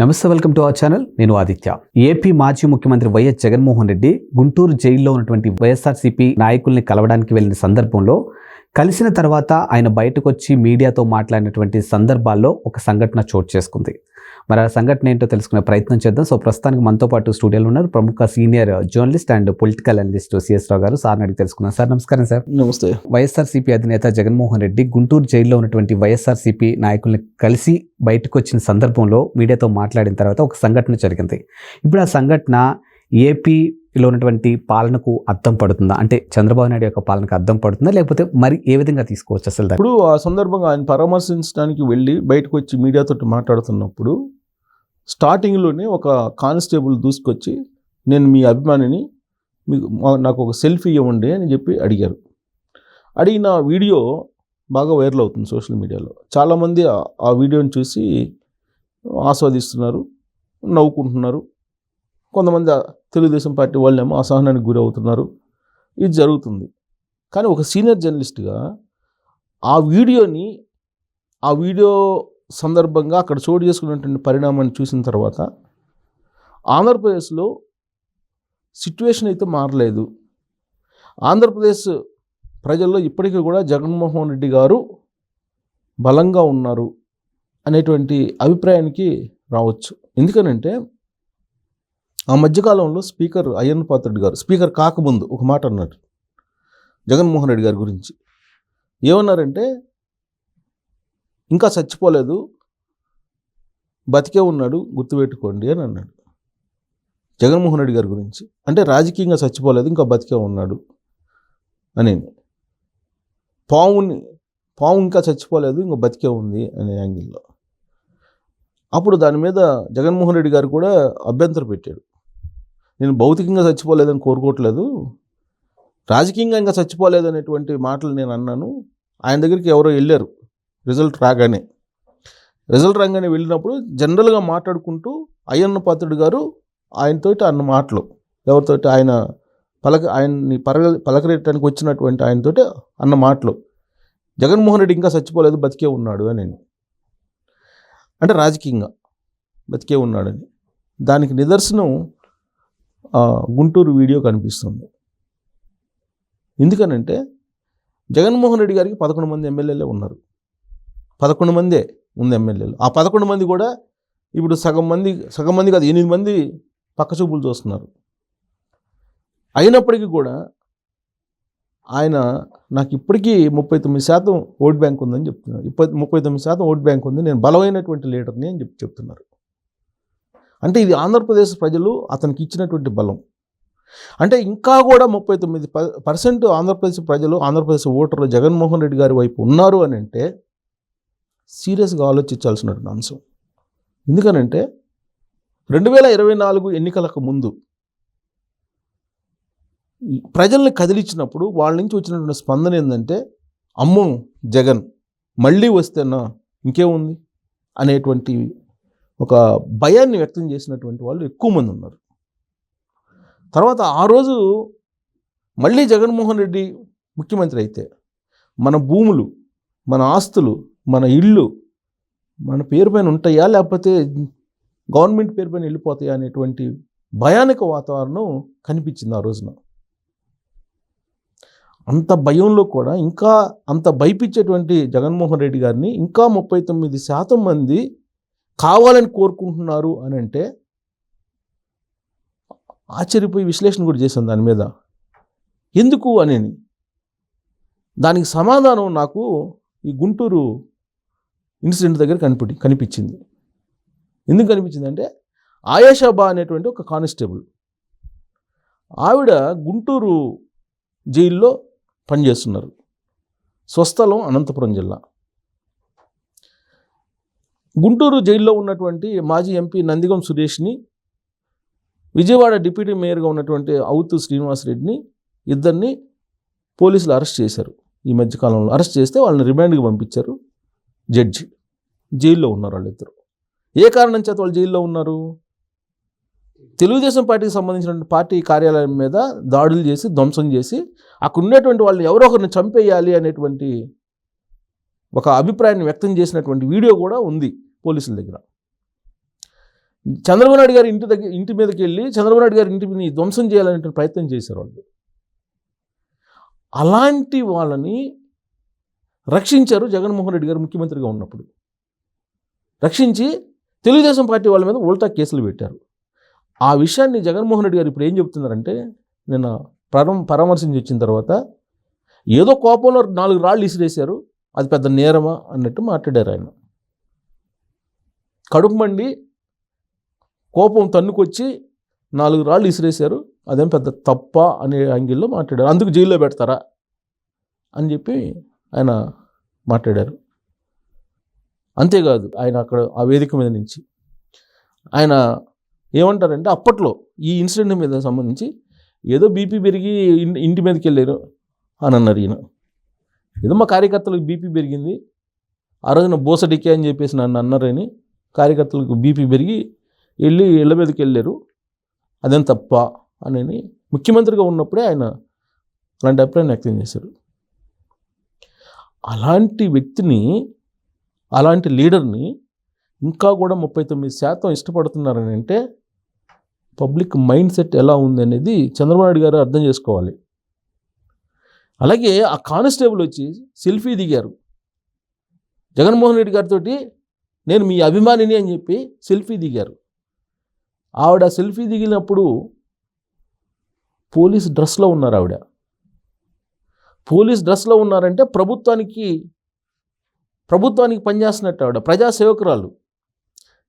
నమస్తే, welcome to our channel. నేను Aditya. AP మాజీ ముఖ్యమంత్రి వైఎస్ జగన్మోహన్ రెడ్డి గుంటూరు జైల్లో ఉన్నటువంటి వైఎస్ఆర్సీపీ నాయకుల్ని కలవడానికి వెళ్ళిన సందర్భంలో కలిసిన తర్వాత ఆయన బయటకు వచ్చి మీడియాతో మాట్లాడినటువంటి సందర్భాల్లో ఒక సంఘటన చోటు చేసుకుంది. మరి ఆ సంఘటన ఏంటో తెలుసుకునే ప్రయత్నం చేద్దాం. సో ప్రస్తుతానికి మనతో పాటు స్టూడియోలో ఉన్నారు ప్రముఖ senior journalist and political analyst CS Rao గారు. సార్ని అడిగి తెలుసుకున్నాం. సార్ నమస్కారం. సార్ నమస్తే. వైఎస్ఆర్సీపీ అధినేత జగన్మోహన్ రెడ్డి గుంటూరు జైల్లో ఉన్నటువంటి వైఎస్ఆర్సీపీ నాయకుల్ని కలిసి బయటకు వచ్చిన సందర్భంలో మీడియాతో మాట్లాడిన తర్వాత ఒక సంఘటన జరిగింది. ఇప్పుడు ఆ సంఘటన ఏపీలో ఉన్నటువంటి పాలనకు అద్దం పడుతుందా, అంటే చంద్రబాబు నాయుడు యొక్క పాలనకు అద్దం పడుతుందా, లేకపోతే మరి ఏ విధంగా తీసుకోవచ్చు అసలు? ఇప్పుడు ఆ సందర్భంగా ఆయన పరామర్శించడానికి వెళ్ళి బయటకు వచ్చి మీడియాతో మాట్లాడుతున్నప్పుడు స్టార్టింగ్లోనే ఒక కానిస్టేబుల్ దూసుకొచ్చి నేను మీ అభిమానిని, మీకు నాకు ఒక సెల్ఫీ ఇవ్వండి అని చెప్పి అడిగారు. అడిగిన వీడియో బాగా వైరల్ అవుతుంది సోషల్ మీడియాలో. చాలామంది ఆ వీడియోని చూసి ఆస్వాదిస్తున్నారు, నవ్వుకుంటున్నారు. కొంతమంది తెలుగుదేశం పార్టీ వాళ్ళేమో అసహనానికి గురి అవుతున్నారు. ఇది జరుగుతుంది. కానీ ఒక సీనియర్ జర్నలిస్ట్గా ఆ వీడియో సందర్భంగా అక్కడ చోటు చేసుకున్నటువంటి పరిణామాన్ని చూసిన తర్వాత ఆంధ్రప్రదేశ్లో సిట్యుయేషన్ అయితే మారలేదు. ఆంధ్రప్రదేశ్ ప్రజల్లో ఇప్పటికీ కూడా జగన్మోహన్ రెడ్డి గారు బలంగా ఉన్నారు అనేటువంటి అభిప్రాయానికి రావచ్చు. ఎందుకనంటే ఆ మధ్యకాలంలో స్పీకర్ అయ్యన్న పాత్రుడు గారు స్పీకర్ కాకముందు ఒక మాట అన్నారు జగన్మోహన్ రెడ్డి గారి గురించి. ఏమన్నారంటే, ఇంకా చచ్చిపోలేదు, బతికే ఉన్నాడు, గుర్తుపెట్టుకోండి అని అన్నాడు జగన్మోహన్ రెడ్డి గారి గురించి. అంటే రాజకీయంగా చచ్చిపోలేదు, ఇంకా బతికే ఉన్నాడు అని. పాము ఇంకా చచ్చిపోలేదు, ఇంకా బతికే ఉంది అనే యాంగిల్లో. అప్పుడు దాని మీద జగన్మోహన్ రెడ్డి గారు కూడా అభ్యంతరం పెట్టాడు. నేను భౌతికంగా చచ్చిపోలేదని కోరుకోవట్లేదు, రాజకీయంగా ఇంకా చచ్చిపోలేదు అనేటువంటి మాటలు నేను అన్నాను. ఆయన దగ్గరికి ఎవరో వెళ్ళారు రిజల్ట్ రాగానే వెళ్ళినప్పుడు జనరల్గా మాట్లాడుకుంటూ అయ్యన్న పాత్రుడు గారు ఆయనతోటి అన్న మాటలు, ఎవరితోటి ఆయన్ని పలకరేయటానికి వచ్చినటువంటి ఆయనతోటి అన్న మాటలు, జగన్మోహన్ రెడ్డి ఇంకా చచ్చిపోలేదు, బతికే ఉన్నాడు అని. అంటే రాజకీయంగా బతికే ఉన్నాడని. దానికి నిదర్శనం గుంటూరు వీడియో కనిపిస్తుంది. ఎందుకనంటే జగన్మోహన్ రెడ్డి గారికి 11 మంది ఎమ్మెల్యేలే ఉన్నారు. 11 మందే ఉంది ఎమ్మెల్యేలు. ఆ 11 మంది కూడా ఇప్పుడు సగం మంది కాదు, 8 మంది పక్కచూపులు చూస్తున్నారు. అయినప్పటికీ కూడా ఆయన నాకు ఇప్పటికీ 39% ఓట్ బ్యాంక్ ఉందని చెప్తున్నారు. 39% ఓట్ బ్యాంక్ ఉంది, నేను బలమైనటువంటి లీడర్ని అని చెప్తున్నారు. అంటే ఇది ఆంధ్రప్రదేశ్ ప్రజలు అతనికి ఇచ్చినటువంటి బలం. అంటే ఇంకా కూడా 39% ఆంధ్రప్రదేశ్ ప్రజలు, ఆంధ్రప్రదేశ్ ఓటర్లు జగన్మోహన్ రెడ్డి గారి వైపు ఉన్నారు అని అంటే సీరియస్గా ఆలోచించాల్సినటువంటి అంశం. ఎందుకనంటే 2024 ఎన్నికలకు ముందు ప్రజల్ని కదిలించినప్పుడు వాళ్ళ నుంచి వచ్చినటువంటి స్పందన ఏంటంటే, అమ్మో జగన్ మళ్ళీ వస్తేనా ఇంకేముంది అనేటువంటి ఒక భయాన్ని వ్యక్తం చేసినటువంటి వాళ్ళు ఎక్కువ మంది ఉన్నారు. తర్వాత ఆ రోజు మళ్ళీ జగన్మోహన్ రెడ్డి ముఖ్యమంత్రి అయితే మన భూములు, మన ఆస్తులు, మన ఇళ్ళు మన పేరు పైన ఉంటాయా, లేకపోతే గవర్నమెంట్ పేరు పైన వెళ్ళిపోతాయా అనేటువంటి భయానక వాతావరణం కనిపించింది ఆ రోజున. అంత భయంలో కూడా ఇంకా అంత భయపించేటువంటి జగన్మోహన్ రెడ్డి గారిని ఇంకా 39% మంది కావాలని కోరుకుంటున్నారు అని అంటే ఆశ్చర్యపోయి విశ్లేషణ కూడా చేశాను దాని మీద. ఎందుకు అని దానికి సమాధానం నాకు ఈ గుంటూరు ఇన్సిడెంట్ దగ్గర కనిపించింది. ఎందుకు కనిపించింది అంటే, ఆయేషాబా అనేటువంటి ఒక కానిస్టేబుల్, ఆవిడ గుంటూరు జైల్లో పనిచేస్తున్నారు. స్వస్థలం అనంతపురం జిల్లా. గుంటూరు జైల్లో ఉన్నటువంటి మాజీ ఎంపీ నందిగం సురేష్ని, విజయవాడ డిప్యూటీ మేయర్గా ఉన్నటువంటి అవుతు శ్రీనివాసరెడ్డిని, ఇద్దరిని పోలీసులు అరెస్ట్ చేశారు. ఈ మధ్యకాలంలో అరెస్ట్ చేస్తే వాళ్ళని రిమాండ్కి పంపించారు జడ్జి. జైల్లో ఉన్నారు వాళ్ళిద్దరు. ఏ కారణం చేత వాళ్ళు జైల్లో ఉన్నారు? తెలుగుదేశం పార్టీకి సంబంధించినటువంటి పార్టీ కార్యాలయం మీద దాడులు చేసి, ధ్వంసం చేసి, అక్కడ ఉన్నటువంటి వాళ్ళని ఎవరో ఒకరిని చంపేయాలి అనేటువంటి ఒక అభిప్రాయాన్ని వ్యక్తం చేసినటువంటి వీడియో కూడా ఉంది పోలీసుల దగ్గర. చంద్రబాబు నాయుడు గారి ఇంటి మీదకి వెళ్ళి చంద్రబాబు నాయుడు గారి ఇంటిని ధ్వంసం చేయాలనే ప్రయత్నం చేశారు వాళ్ళు. అలాంటి వాళ్ళని రక్షించారు జగన్మోహన్ రెడ్డి గారు ముఖ్యమంత్రిగా ఉన్నప్పుడు. రక్షించి తెలుగుదేశం పార్టీ వాళ్ళ మీద ఉల్టా కేసులు పెట్టారు. ఆ విషయాన్ని జగన్మోహన్ రెడ్డి గారు ఇప్పుడు ఏం చెప్తున్నారంటే, నిన్న పరామర్శించి వచ్చిన తర్వాత ఏదో కోపంలో 4 రాళ్ళు ఇసిరేశారు, అది పెద్ద నేరమా అన్నట్టు మాట్లాడారు ఆయన. కడుపు మండి కోపం తన్నుకొచ్చి 4 రాళ్ళు ఇసిరేశారు, అదేం పెద్ద తప్ప అనే యాంగిల్లో మాట్లాడారు. అందుకు జైల్లో పెడతారా అని చెప్పి ఆయన మాట్లాడారు. అంతేకాదు, ఆయన అక్కడ ఆ వేదిక మీద నుంచి ఆయన ఏమంటారంటే, అప్పట్లో ఈ ఇన్సిడెంట్ మీద సంబంధించి ఏదో బీపీ పెరిగి ఇంటి మీదకి వెళ్ళారు అని అన్నారు ఈయన. ఏదో మా కార్యకర్తలకు బీపీ పెరిగింది, ఆ రోజున బోసడికే అని చెప్పేసి నన్ను అన్నారని కార్యకర్తలకు బీపీ పెరిగి వెళ్ళి ఇళ్ళ మీదకి వెళ్ళారు, అదేం తప్ప అని ముఖ్యమంత్రిగా ఉన్నప్పుడే ఆయన అలాంటి అభిప్రాయం వ్యక్తం చేశారు. అలాంటి వ్యక్తిని, అలాంటి లీడర్ని ఇంకా కూడా 39% ఇష్టపడుతున్నారని అంటే పబ్లిక్ మైండ్ సెట్ ఎలా ఉంది అనేది చంద్రబాబు నాయుడు గారు అర్థం చేసుకోవాలి. అలాగే ఆ కానిస్టేబుల్ వచ్చి సెల్ఫీ దిగారు జగన్మోహన్ రెడ్డి గారితో, నేను మీ అభిమానిని అని చెప్పి సెల్ఫీ దిగారు. ఆవిడ సెల్ఫీ దిగినప్పుడు పోలీస్ డ్రెస్లో ఉన్నారు. ఆవిడ పోలీస్ డ్రెస్లో ఉన్నారంటే ప్రభుత్వానికి పనిచేస్తున్నట్టు. ఆవిడ ప్రజాసేవకురాలు.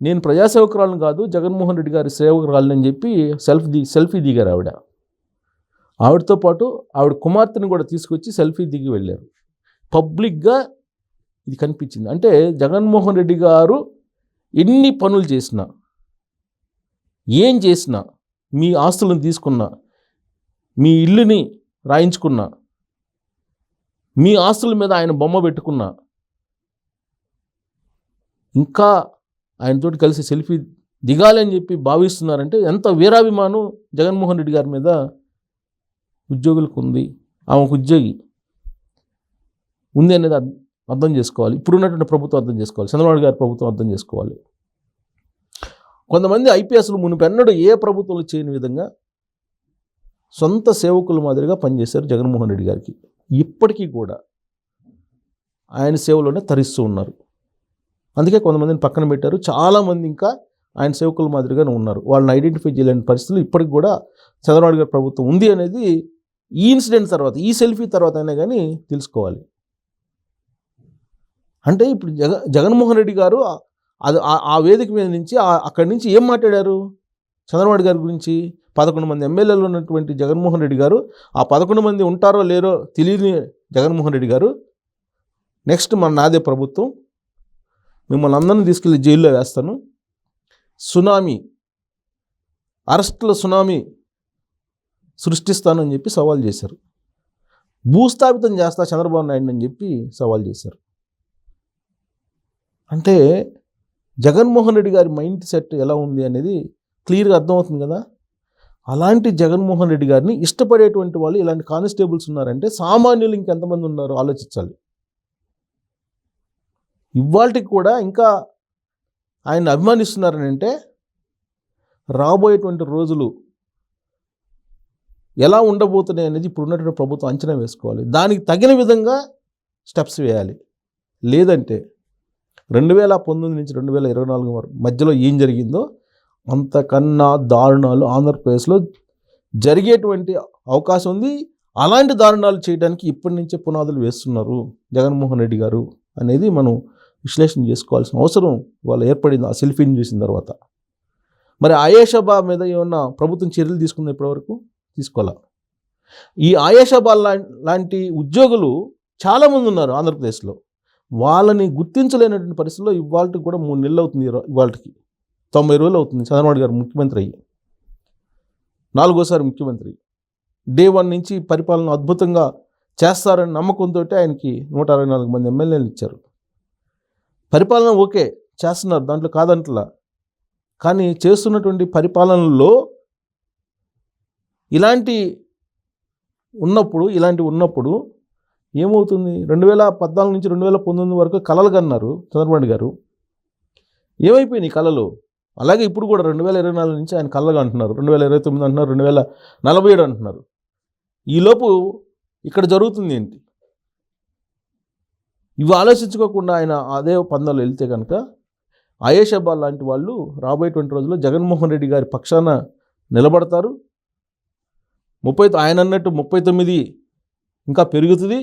నేను ప్రజాసేవకురాలను కాదు, జగన్మోహన్ రెడ్డి గారి సేవకురాలని అని చెప్పి సెల్ఫీ దిగారు ఆవిడ. ఆవిడతో పాటు ఆవిడ కుమార్తెను కూడా తీసుకొచ్చి సెల్ఫీ దిగి వెళ్ళారు. పబ్లిక్గా ఇది కనిపించింది. అంటే జగన్మోహన్ రెడ్డి గారు ఎన్ని పనులు చేసినా, ఏం చేసినా, మీ ఆస్తులను తీసుకున్నా, మీ ఇల్లుని రాయించుకున్నా, మీ ఆస్తుల మీద ఆయన బొమ్మ పెట్టుకున్నా, ఇంకా ఆయనతోటి కలిసి సెల్ఫీ దిగాలని చెప్పి భావిస్తున్నారంటే ఎంత వీరాభిమానం జగన్మోహన్ రెడ్డి గారి మీద ఉద్యోగులకు ఉంది, ఆమెకు ఉద్యోగి ఉంది అనేది అర్థం చేసుకోవాలి. ఇప్పుడున్నటువంటి ప్రభుత్వం అర్థం చేసుకోవాలి, చంద్రబాబు గారి ప్రభుత్వం అర్థం చేసుకోవాలి. కొంతమంది ఐపీఎస్లు మునుపెన్నడూ ఏ ప్రభుత్వంలో చేయని విధంగా సొంత సేవకుల మాదిరిగా పనిచేశారు జగన్మోహన్ రెడ్డి గారికి. ఇప్పటికీ కూడా ఆయన సేవలోనే తరిస్తూ ఉన్నారు. అందుకే కొంతమందిని పక్కన పెట్టారు. చాలామంది ఇంకా ఆయన సేవకుల మాదిరిగానే ఉన్నారు. వాళ్ళని ఐడెంటిఫై చేయలేని పరిస్థితులు ఇప్పటికి కూడా చంద్రబాబు గారి ప్రభుత్వం ఉంది అనేది ఈ ఇన్సిడెంట్ తర్వాత, ఈ సెల్ఫీ తర్వాత అయినా కానీ తెలుసుకోవాలి. అంటే ఇప్పుడు జగన్మోహన్ రెడ్డి గారు అది ఆ వేదిక మీద నుంచి అక్కడి నుంచి ఏం మాట్లాడారు చంద్రబాబు గారి గురించి? 11 మంది ఎమ్మెల్యేలు ఉన్నటువంటి జగన్మోహన్ రెడ్డి గారు, ఆ 11 మంది ఉంటారో లేరో తెలియని జగన్మోహన్ రెడ్డి గారు, నెక్స్ట్ నాదే ప్రభుత్వం, మిమ్మల్ని అందరినీ తీసుకెళ్ళి జైల్లో వేస్తాను, సునామీ, అరెస్టుల సునామీ సృష్టిస్తానని చెప్పి సవాల్ చేశారు. భూస్థాపితం చేస్తా చంద్రబాబు నాయుడు అని చెప్పి సవాల్ చేశారు. అంటే జగన్మోహన్ రెడ్డి గారి మైండ్ సెట్ ఎలా ఉంది అనేది క్లియర్గా అర్థమవుతుంది కదా. అలాంటి జగన్మోహన్ రెడ్డి గారిని ఇష్టపడేటువంటి వాళ్ళు ఇలాంటి కానిస్టేబుల్స్ ఉన్నారంటే సామాన్యులు ఇంకెంతమంది ఉన్నారో ఆలోచించాలి. ఇవాళకి కూడా ఇంకా ఆయన అభిమానిస్తున్నారని అంటే రాబోయేటువంటి రోజులు ఎలా ఉండబోతున్నాయి అనేది ఇప్పుడు ఉన్నటువంటి ప్రభుత్వం అంచనా వేసుకోవాలి. దానికి తగిన విధంగా స్టెప్స్ వేయాలి. లేదంటే 2019 నుంచి 2024 మధ్యలో ఏం జరిగిందో అంతకన్నా దారుణాలు ఆంధ్రప్రదేశ్లో జరిగేటువంటి అవకాశం ఉంది. అలాంటి దారుణాలు చేయడానికి ఇప్పటి నుంచే పునాదులు వేస్తున్నారు జగన్మోహన్ రెడ్డి గారు అనేది మనం విశ్లేషణ చేసుకోవాల్సిన అవసరం వాళ్ళు ఏర్పడింది ఆ సెల్ఫీని చూసిన తర్వాత. మరి ఆయేషాబా మీద ఏమన్నా ప్రభుత్వం చర్యలు తీసుకుంది ఇప్పటివరకు? తీసుకోవాలా. ఈ ఆయేషాబా లాంటి ఉద్యోగులు చాలామంది ఉన్నారు ఆంధ్రప్రదేశ్లో. వాళ్ళని గుర్తించలేనటువంటి పరిస్థితుల్లో ఇవాళకి కూడా 3 నెలలు అవుతుంది. ఇవాళకి 90 రోజులు అవుతుంది చంద్రబాబు గారు ముఖ్యమంత్రి అయ్యి, 4వ ముఖ్యమంత్రి. డే 1 నుంచి పరిపాలన అద్భుతంగా చేస్తారని నమ్మకంతో ఆయనకి 164 మంది ఎమ్మెల్యేలు ఇచ్చారు. పరిపాలన ఓకే చేస్తున్నారు, దాంట్లో కాదంటలా. కానీ చేస్తున్నటువంటి పరిపాలనలో ఇలాంటివి ఉన్నప్పుడు ఏమవుతుంది? 2014 నుంచి 2019 వరకు కలలు కన్నారు చంద్రబాబు గారు. ఏమైపోయినాయి కళలు? అలాగే ఇప్పుడు కూడా 2024 నుంచి ఆయన కళ్ళగా అంటున్నారు, 2029 అంటున్నారు, 2047 అంటున్నారు. ఈలోపు ఇక్కడ జరుగుతుంది ఏంటి? ఇవి ఆలోచించుకోకుండా ఆయన అదే పందాలు వెళ్తే కనుక ఆయేషా బాల్ లాంటి వాళ్ళు రాబోయేటువంటి రోజుల్లో జగన్మోహన్ రెడ్డి గారి పక్షాన నిలబడతారు. ఆయన అన్నట్టు 39 ఇంకా పెరుగుతుంది.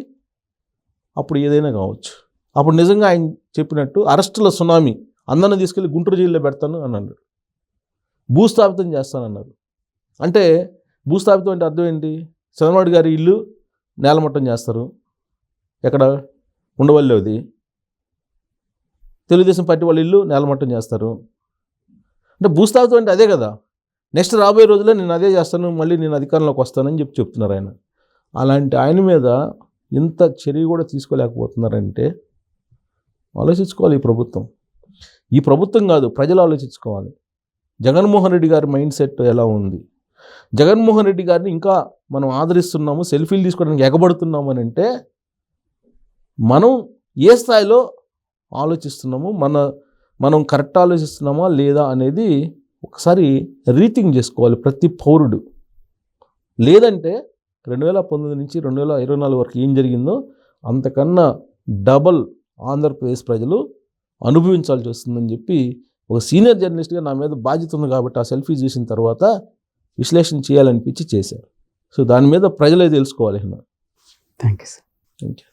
అప్పుడు ఏదైనా కావచ్చు. అప్పుడు నిజంగా ఆయన చెప్పినట్టు అరెస్టుల సునామీ, అందరిని తీసుకెళ్ళి గుంటూరు జైల్లో పెడతాను అని అన్నాడు. భూస్థాపితం చేస్తానన్నారు. అంటే భూస్థాపితం అంటే అర్థం ఏంటి? చంద్రబాబు గారి ఇల్లు నేలమట్టం చేస్తారు. ఎక్కడ? ఉండవల్లిది. తెలుగుదేశం పార్టీ వాళ్ళ ఇల్లు నేలమట్టం చేస్తారు. అంటే భూస్థాపితం అంటే అదే కదా. నెక్స్ట్ రాబోయే రోజుల్లో నేను అదే చేస్తాను, మళ్ళీ నేను అధికారంలోకి వస్తానని చెప్తున్నారు ఆయన. అలాంటి ఆయన మీద ఇంత చర్య కూడా తీసుకోలేకపోతున్నారంటే ఆలోచించుకోవాలి ఈ ప్రభుత్వం కాదు, ప్రజలు ఆలోచించుకోవాలి. జగన్మోహన్ రెడ్డి గారి మైండ్ సెట్ ఎలా ఉంది? జగన్మోహన్ రెడ్డి గారిని ఇంకా మనం ఆదరిస్తున్నాము, సెల్ఫీలు తీసుకోవడానికి ఎగబడుతున్నాము అని అంటే మనం ఏ స్థాయిలో ఆలోచిస్తున్నాము, మనం కరెక్ట్ ఆలోచిస్తున్నామా లేదా అనేది ఒకసారి రీథింక్ చేసుకోవాలి ప్రతి పౌరుడు. లేదంటే 2019 నుంచి 2024 వరకు ఏం జరిగిందో అంతకన్నా డబల్ ఆంధ్రప్రదేశ్ ప్రజలు అనుభవించాల్సి వస్తుందని చెప్పి ఒక సీనియర్ జర్నలిస్ట్గా నా మీద బాధ్యత ఉంది కాబట్టి ఆ సెల్ఫీ చూసిన తర్వాత విశ్లేషణ చేయాలనిపించి చేశారు. సో దాని మీద ప్రజలే తెలుసుకోవాలి. Thank you sir. Thank you.